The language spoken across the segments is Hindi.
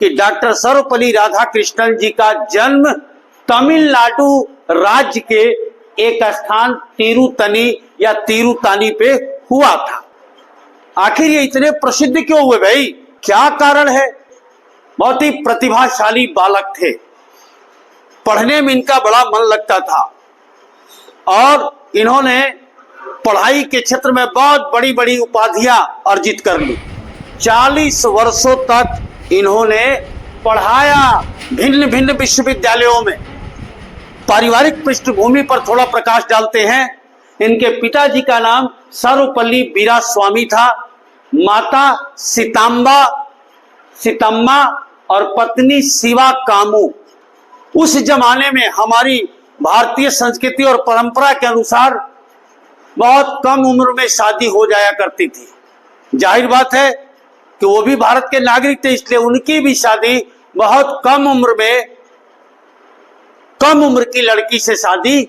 कि डॉक्टर सर्वपल्ली राधाकृष्णन जी का जन्म तमिलनाडु राज्य के एक स्थान तिरुतनी या तिरुतानी पे हुआ था। आखिर ये इतने प्रसिद्ध क्यों हुए भाई, क्या कारण है? बहुत ही प्रतिभाशाली बालक थे, पढ़ने में इनका बड़ा मन लगता था और इन्होंने पढ़ाई के क्षेत्र में बहुत बड़ी बड़ी उपाधियां अर्जित कर ली। 40 वर्षों तक इन्होंने पढ़ाया भिन्न भिन्न विश्वविद्यालयों में। पारिवारिक पृष्ठभूमि पर थोड़ा प्रकाश डालते हैं। इनके पिताजी का नाम सर्वपल्ली वीरास्वामी था, माता सीतम्मा और पत्नी शिवा कामू। उस जमाने में हमारी भारतीय संस्कृति और परंपरा के अनुसार बहुत कम उम्र में शादी हो जाया करती थी। जाहिर बात है कि वो भी भारत के नागरिक थे, इसलिए उनकी भी शादी बहुत कम उम्र में, कम उम्र की लड़की से शादी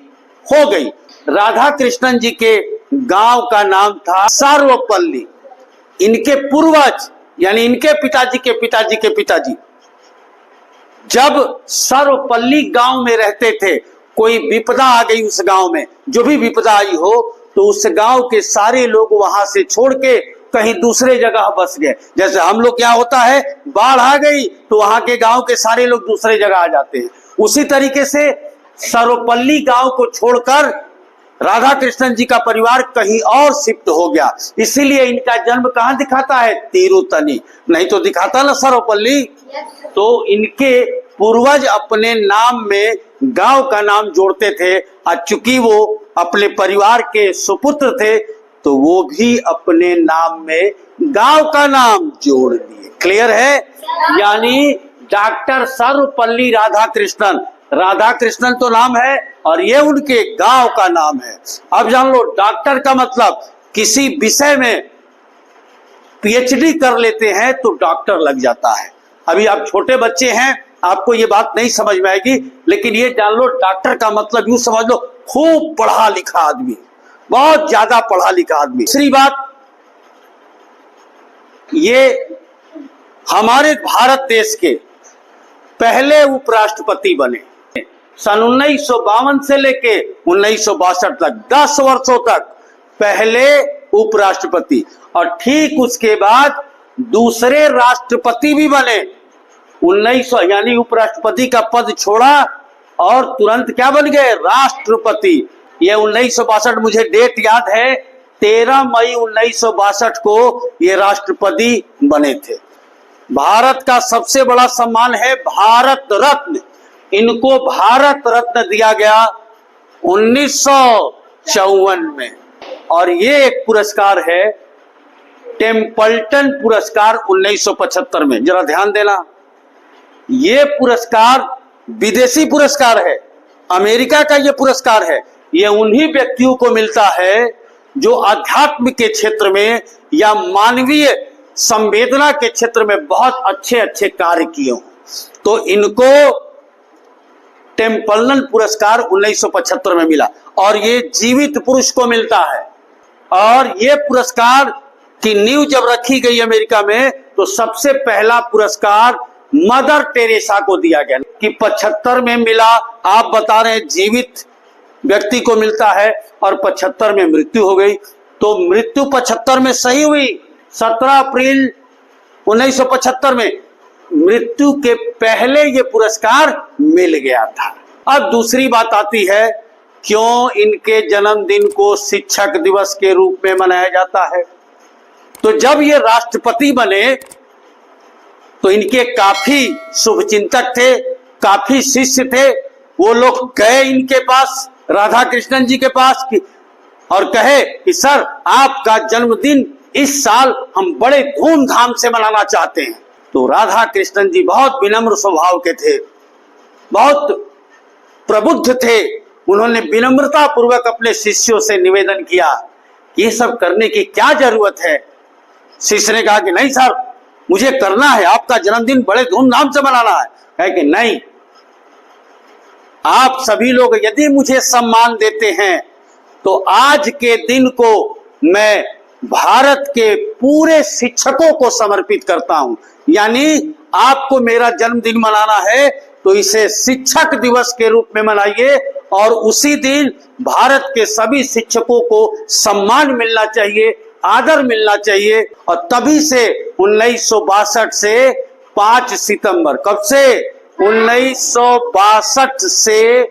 हो गई। राधा कृष्णन जी के गांव का नाम था सर्वपल्ली। इनके पूर्वज यानी इनके पिताजी के पिताजी के पिताजी जब सर्वपल्ली गांव में रहते थे, कोई विपदा आ गई उस गांव में, जो भी विपदा आई हो, तो उस गांव के सारे लोग वहां से छोड़ के कहीं दूसरे जगह बस गए। जैसे हम लोग क्या होता है, बाढ़ आ गई तो वहां के गांव के सारे लोग दूसरे जगह आ जाते हैं। उसी तरीके से सर्वपल्ली गांव को छोड़कर राधा कृष्णन जी का परिवार कहीं और शिफ्ट हो गया। इसीलिए इनका जन्म कहां दिखाता है, तिरुतनी, नहीं तो दिखाता ना सर्वपल्ली। तो इनके पूर्वज अपने नाम में गांव का नाम जोड़ते थे और चूंकि वो अपने परिवार के सुपुत्र थे तो वो भी अपने नाम में गांव का नाम जोड़ दिए। क्लियर है? यानी डॉक्टर सर्वपल्ली राधाकृष्णन, राधाकृष्णन तो नाम है और ये उनके गांव का नाम है। अब जान लो, डॉक्टर का मतलब किसी विषय में पीएचडी कर लेते हैं तो डॉक्टर लग जाता है। अभी आप छोटे बच्चे हैं, आपको ये बात नहीं समझ में आएगी, लेकिन ये जान लो डॉक्टर का मतलब यूं समझ लो खूब पढ़ा लिखा आदमी, बहुत ज्यादा पढ़ा लिखा आदमी। दूसरी बात, ये हमारे भारत देश के पहले उपराष्ट्रपति बने। सन 1952 से लेके 1962 तक 10 वर्षों तक पहले उपराष्ट्रपति, और ठीक उसके बाद दूसरे राष्ट्रपति भी बने। 1900 यानी उपराष्ट्रपति का पद छोड़ा और तुरंत क्या बन गए, राष्ट्रपति। ये 1962, मुझे डेट याद है, 13 मई 1962 को ये राष्ट्रपति बने थे। भारत का सबसे बड़ा सम्मान है भारत रत्न। इनको भारत रत्न दिया गया 1954 में, और ये एक पुरस्कार है टेम्पल्टन पुरस्कार 1975 में। जरा ध्यान देना, ये पुरस्कार विदेशी पुरस्कार है, अमेरिका का ये पुरस्कार है। ये उन्हीं व्यक्तियों को मिलता है जो अध्यात्म के क्षेत्र में या मानवीय संवेदना के क्षेत्र में बहुत अच्छे अच्छे कार्य किए हों। तो इनको टेम्पल्टन पुरस्कार 1975 में मिला, और ये जीवित पुरुष को मिलता है। और ये पुरस्कार की नींव जब रखी गई अमेरिका में, तो सबसे पहला पुरस्कार मदर टेरेसा को दिया गया कि 75 में मिला। आप बता रहे हैं जीवित व्यक्ति को मिलता है और 75 में मृत्यु हो गई। तो मृत्यु 75 में सही हुई, 17 अप्रैल 1975 में। मृत्यु के पहले ये पुरस्कार मिल गया था। अब दूसरी बात आती है, क्यों इनके जन्मदिन को शिक्षक दिवस के रूप में मनाया जाता है? तो जब ये राष्ट्रपति बने तो इनके काफी शुभचिंतक थे, काफी शिष्य थे। वो लोग गए इनके पास, राधा कृष्णन जी के पास और कहे कि सर, आपका जन्मदिन इस साल हम बड़े धूमधाम से मनाना चाहते हैं। तो राधा कृष्णन जी बहुत विनम्र स्वभाव के थे, बहुत प्रबुद्ध थे। उन्होंने विनम्रता पूर्वक अपने शिष्यों से निवेदन किया कि ये सब करने की क्या जरूरत है। शिष्य ने कहा कि नहीं सर, मुझे करना है, आपका जन्मदिन बड़े धूमधाम से मनाना है। कहे कि नहीं, आप सभी लोग यदि मुझे सम्मान देते हैं तो आज के दिन को मैं भारत के पूरे शिक्षकों को समर्पित करता हूं। यानी आपको मेरा जन्मदिन मनाना है तो इसे शिक्षक दिवस के रूप में मनाइए और उसी दिन भारत के सभी शिक्षकों को सम्मान मिलना चाहिए, आदर मिलना चाहिए। और तभी से 1962 से 5 सितंबर, कब से? 1962 से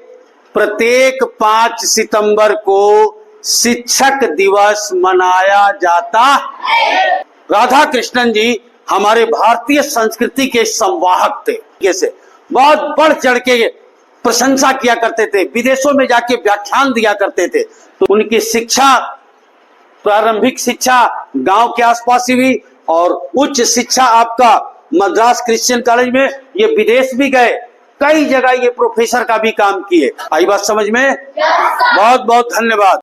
प्रत्येक 5 सितंबर को शिक्षक दिवस मनाया जाता है। राधा कृष्णन जी हमारे भारतीय संस्कृति के संवाहक थे। जैसे बहुत बढ़ चढ़ के प्रशंसा किया करते थे, विदेशों में जाके व्याख्यान दिया करते थे। तो उनकी शिक्षा, प्रारंभिक शिक्षा गांव के आसपास ही हुई और उच्च शिक्षा आपका मद्रास क्रिश्चियन कॉलेज में, ये विदेश भी गए, कई जगह ये प्रोफेसर का भी काम किए। आई बात समझ में? बहुत बहुत धन्यवाद।